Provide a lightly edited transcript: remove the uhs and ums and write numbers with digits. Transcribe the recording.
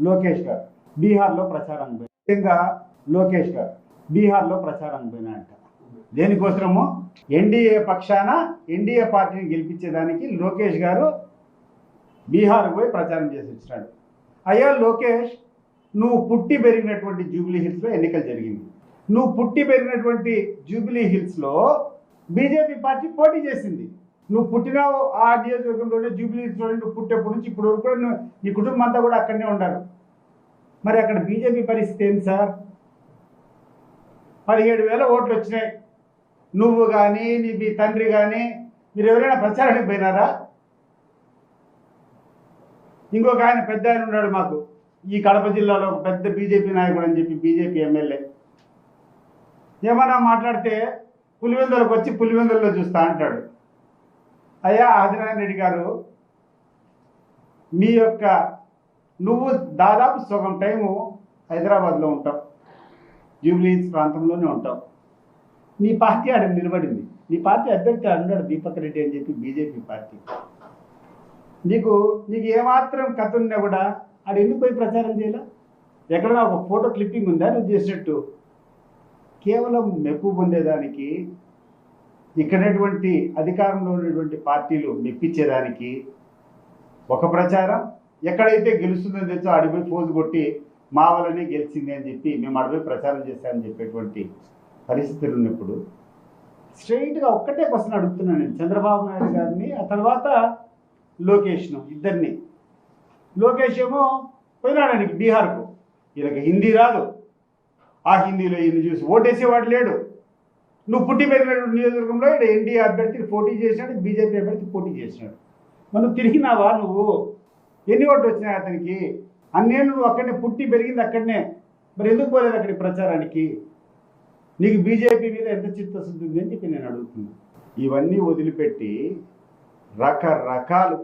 లోకేష్ గారు బీహార్లో ప్రచారానికి పోయి ముఖ్యంగా లోకేష్ గారు బీహార్లో ప్రచారానికి పోయినాయంట. దేనికోసము? ఎన్డీఏ పక్షాన ఎన్డీఏ పార్టీని గెలిపించేదానికి లోకేష్ గారు బీహార్ పోయి ప్రచారం చేసి వచ్చినాడు. అయ్యా లోకేష్, నువ్వు పుట్టి పెరిగినటువంటి జూబ్లీ హిల్స్లో ఎన్నికలు జరిగింది. నువ్వు పుట్టి పెరిగినటువంటి జూబ్లీ హిల్స్లో బీజేపీ పార్టీ పోటీ చేసింది. నువ్వు పుట్టినావు ఆ నియోజకవర్గంలోనే, జూబ్లీ హిల్స్లో నువ్వు పుట్టేప్పటి నుంచి ఇప్పుడు వరకు కూడా నీ కుటుంబం అంతా కూడా అక్కడనే ఉన్నారు. మరి అక్కడ బీజేపీ పరిస్థితి ఏంటి సార్? 17,000 ఓట్లు వచ్చినాయి. నువ్వు కానీ మీ తండ్రి కానీ మీరు ఎవరైనా ప్రచారానికి పోయినారా? ఇంకొక ఆయన పెద్ద ఆయన ఉన్నాడు మాకు ఈ కడప జిల్లాలో, ఒక పెద్ద బీజేపీ నాయకుడు అని చెప్పి, బీజేపీ ఎమ్మెల్యే. ఏమన్నా మాట్లాడితే పులివెందులకు వచ్చి పులివెందుల్లో చూస్తా అంటాడు. అయ్యా ఆదినారాయణ రెడ్డి గారు, నువ్వు దాదాపు సగం టైము హైదరాబాద్లో ఉంటావు, జూబ్లీ హిల్స్ ప్రాంతంలోనే ఉంటావు. నీ పార్టీ ఆడ నిలబడింది. నీ పార్టీ అభ్యర్థి అన్నాడు దీపక్ రెడ్డి అని చెప్పి, బీజేపీ పార్టీ. నీకు ఏమాత్రం కథ ఉన్నా కూడా ఆడ ఎందుకు పోయి ప్రచారం చేయాల? ఎక్కడన్నా ఒక ఫోటో క్లిప్పింగ్ ఉందా నువ్వు చేసినట్టు? కేవలం మెప్పు పొందేదానికి, ఇక్కడటువంటి అధికారంలో ఉన్నటువంటి పార్టీలు మెప్పించేదానికి ఒక ప్రచారం. ఎక్కడైతే గెలుస్తుందని తెచ్చో ఆడిపోయి ఫోజు కొట్టి మా వల్లనే గెలిచింది అని చెప్పి మేము ఆడిపోయి ప్రచారం చేశామని చెప్పేటువంటి పరిస్థితులు ఉన్నప్పుడు స్ట్రైట్గా ఒక్కటే క్వశ్చన్ అడుగుతున్నాను నేను చంద్రబాబు నాయుడు గారిని, ఆ తర్వాత లోకేష్ను, ఇద్దరిని. లోకేష్ ఏమో పోయినాడానికి బీహార్కు, వీళ్ళకి హిందీ రాదు. ఆ హిందీలో ఈయన చూసి ఓటేసేవాడు లేడు. నువ్వు పుట్టి పెరిగినటువంటి నియోజకవర్గంలో ఇక్కడ ఎన్డీఏ అభ్యర్థికి పోటీ చేసినాడు, బీజేపీ అభ్యర్థి పోటీ చేసినాడు. మనం తిరిగినావా? నువ్వు ఎన్ని ఓట్లు వచ్చినాయి అతనికి? అన్నేళ్ళు నువ్వు అక్కడనే పుట్టి పెరిగింది అక్కడనే, మరి ఎందుకు పోలేదు అక్కడికి ప్రచారానికి? నీకు బీజేపీ మీద ఎంత చిత్తశుద్ధి ఉంది అని చెప్పి నేను అడుగుతున్నాను. ఇవన్నీ వదిలిపెట్టి రకరకాలు